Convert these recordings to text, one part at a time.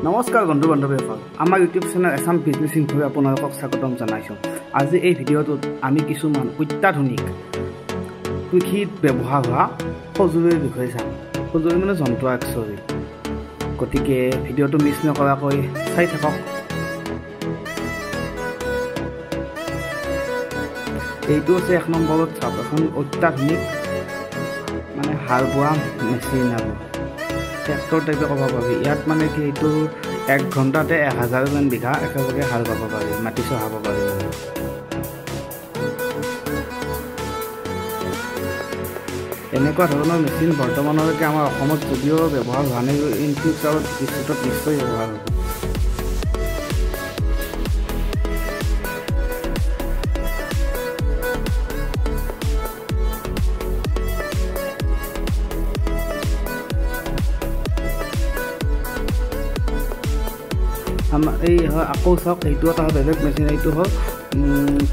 নমস্কাৰ বন্ধু বান্ধৱীসকল, আমাৰ ইউটিউব চেনেল এছাম বিজনেছ ইনফোলৈ আপোনালোকক স্বাগতম জনাইছোঁ। আজি এই ভিডিঅ'টোত আমি কিছুমান অত্যাধুনিক কৃষিত ব্যৱহাৰ হোৱা সঁজুলিৰ বিষয়ে চাম। সঁজুলি মানে যন্ত্ৰ একচুৱেলি। গতিকে ভিডিঅ'টো মিছ নকৰাকৈ চাই থাকক। এইটো হৈছে 1 নম্বৰত চাওক, এখন অত্যাধুনিক মানে হাল বোৱা মেচিন আৰু ট্ৰেক্টৰ টাইপে ক'ব পাৰি। ইয়াত মানে কি এইটো 1 ঘণ্টাতে 1000 বিঘা একেলগে হাল বাব পাৰি, মাটি চহাব পাৰি। এনেকুৱা ধৰণৰ মেচিন বৰ্তমানলৈকে আমাৰ অসমত যদিও ব্যৱহাৰ হোৱা নাই, ইন ফিউচাৰত ভৱিষ্যতত নিশ্চয় ব্যৱহাৰ হ'ব। আমাৰ এই আকৌ চাওক, এইটো এটা বেলেগ মেচিন। এইটো হ'ল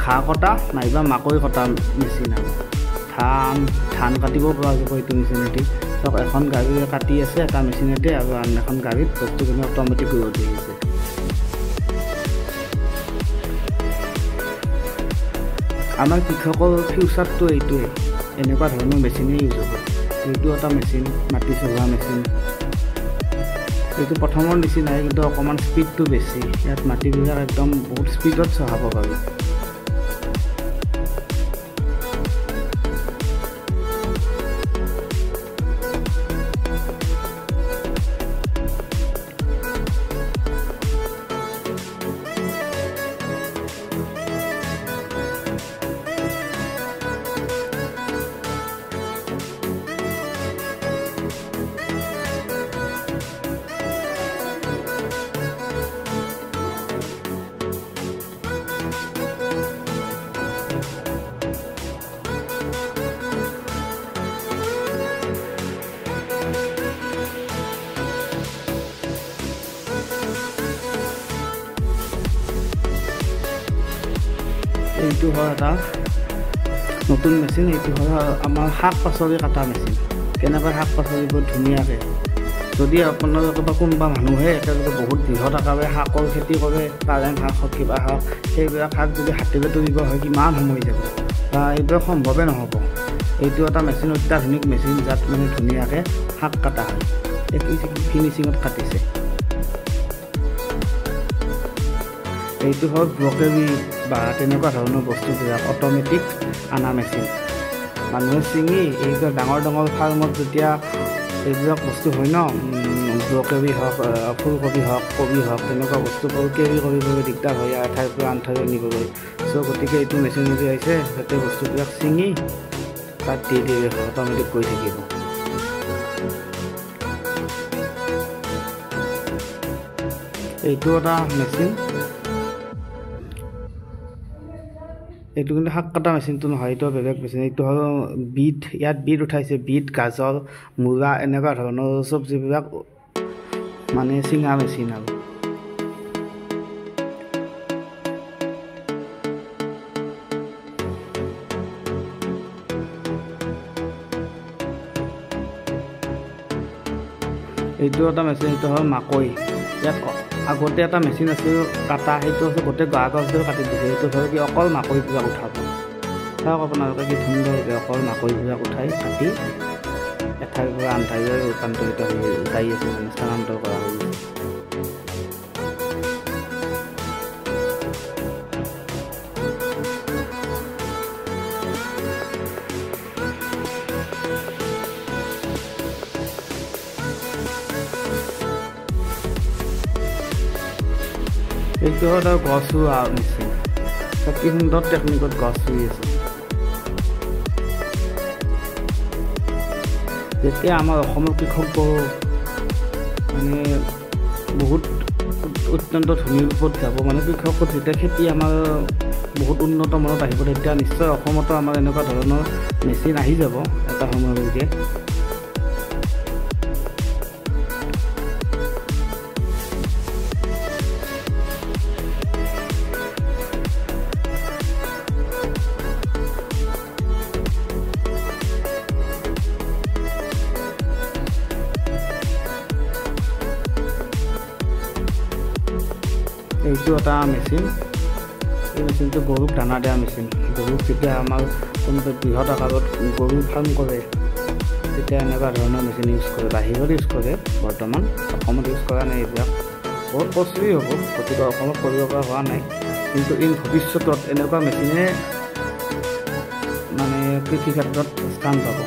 ঘাঁহ কটা নাইবা মাকৈ কটা মেচিন আৰু ধান কাটিব পৰা যাব এইটো মেচিনেদি। চাওক, এখন গাড়ীৰে কাটি আছে এটা মেচিনেদি, আৰু আন এখন গাড়ীত বস্তুখিনি অট'মেটিক কৰি দি আছে। আমাৰ কৃষকৰ ফিউচাৰটো এইটোৱে, এনেকুৱা ধৰণৰ মেচিনেই ইউজ হ'ব। এইটো এটা মেচিন, মাটি চহোৱা মেচিন। এইটো প্ৰথমৰ নিচিনাই, কিন্তু অকণমান স্পীডটো বেছি। ইয়াত মাটিবিলাক একদম বহুত স্পীডত চহাব পাৰি। এইটো হয় এটা নতুন মেচিন। এইটো হয় আমাৰ শাক পাচলি কটা মেচিন। কেনেকৈ শাক পাচলিবোৰ ধুনীয়াকৈ, যদি আপোনালোকে বা কোনোবা মানুহে একেলগে বহুত বৃহৎ আকাৰে শাকৰ খেতি কৰে, পালেং শাক হওক কিবা হওক, সেইবিলাক শাক যদি হাতেৰে তুলিব হয় কিমান সময় যাব, বা এইবিলাক সম্ভৱে নহ'ব। এইটো এটা মেচিন, অত্যাধুনিক মেচিন, যাত মানে ধুনীয়াকৈ শাক কটা হয়। এই ফিনিচিঙত কাটিছে। এইটো হ'ল ব্ৰকেৰি বা তেনেকুৱা ধৰণৰ বস্তুবিলাক অট'মেটিক আনা মেচিন। মানুহে ছিঙি এইবিলাক ডাঙৰ ডাঙৰ ফাৰ্মত যেতিয়া এইবিলাক বস্তু হয় ন, ব্ৰকেৰি হওক, ফুলকবি হওক, কবি হওক, তেনেকুৱা বস্তুবোৰ কেৰি কৰিবলৈ দিগদাৰ হয় এঠাইৰ পৰা আন ঠাইলৈ নিবলৈ। চ' গতিকে এইটো মেচিন যদি আহিছে, যাতে বস্তুবিলাক ছিঙি তাত দি দিয়ে অট'মেটিক কৰি থাকিব। এইটো এটা মেচিন। এইটো কিন্তু শাক কটা মেচিনটো নহয়, এইটো বেলেগ মেচিন। এইটো হ'ল বিট। ইয়াত বিট উঠাইছে, বিট, গাজৰ, মূলা, এনেকুৱা ধৰণৰ চব্জিবিলাক মানে চিঙা মেচিন আৰু। এইটো এটা মেচিন। এইটো হ'ল মাকৈ। ইয়াত আগতে এটা মেচিন আছিল কাটা, সেইটো হৈছে গোটেই গা গছবোৰ কাটি দিছে। এইটো ধৰক কি অকল মাকৈবিলাক উঠাব। চাওক আপোনালোকে কি সুন্দৰকৈ অকল মাকৈবিলাক উঠাই কাটি এঠাইৰ পৰা আন ঠাইলৈ ৰূপান্তৰিত হৈ যাই আছে, মানে স্থানান্তৰ কৰা হৈ গৈছে। এইটো হ'ল গছ ৰোৱা মেচিন। কি সুন্দৰ টেকনিকত গছ ৰুই আছে। যেতিয়া আমাৰ অসমৰ কৃষকবোৰ মানে বহুত অত্যন্ত ধনী ৰূপত যাব, মানে কৃষকত যেতিয়া খেতি আমাৰ বহুত উন্নত মানত আহিব, তেতিয়া নিশ্চয় অসমতো আমাৰ এনেকুৱা ধৰণৰ মেচিন আহি যাব এটা সময়লৈকে। এইটো এটা মেচিন। এই মেচিনটো গৰুক দানা দিয়া মেচিন। গৰুক যেতিয়া আমাৰ কোনোবাই বৃহৎ আকাৰত গৰু ফাৰ্ম কৰে তেতিয়া এনেকুৱা ধৰণৰ মেচিন ইউজ কৰে। বাহিৰত ইউজ কৰে, বৰ্তমান অসমত ইউজ কৰা নাই। এইবিলাক বহুত কষ্টলি হ'ব, গতিকে অসমত কৰিব পৰা হোৱা নাই। কিন্তু ভৱিষ্যতত এনেকুৱা মেচিনে মানে কৃষি ক্ষেত্ৰত স্থান পাব।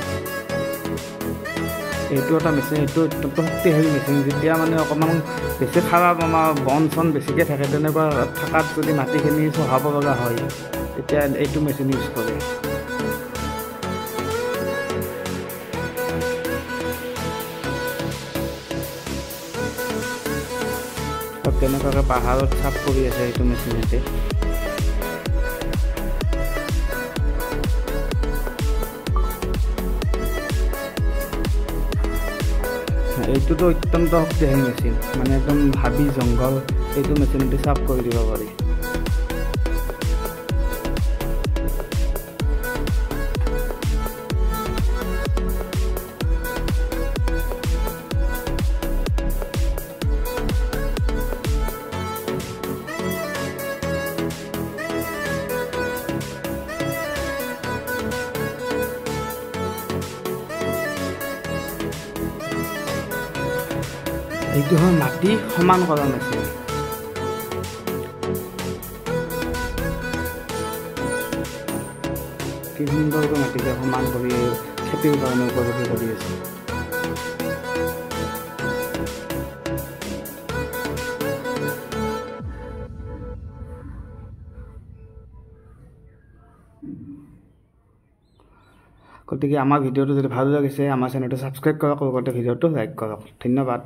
এইটো এটা মেচিন, এইটো অত্যন্ত শক্তিশালী মেচিন। যেতিয়া মানে অকণমান বেছি খাৰাপ আমাৰ বন চন বেছিকৈ থাকে, তেনেকুৱা থকাত যদি মাটিখিনি চহাব লগা হয় তেতিয়া এইটো মেচিন ইউজ কৰে। তেনেকুৱাকৈ পাহাৰত চাফ কৰি আছে এইটো মেচিনতে। এইটোতো অত্যন্ত শক্তিশালী মেচিন, মানে একদম হাবি জংঘল এইটো মেচিনতে চাফ কৰি দিব পাৰি। এইটো হ'ল মাটি সমান কৰা মেচিন। কি সুন্দৰকৈ মাটিকে সমান কৰি খেতিৰ কাৰণে উপযোগী কৰি আছে। গতিকে আমাৰ ভিডিঅ'টো যদি ভাল লাগিছে আমাৰ চেনেলটো ছাবস্ক্ৰাইব কৰক, লগতে ভিডিঅ'টো লাইক কৰক। ধন্যবাদ।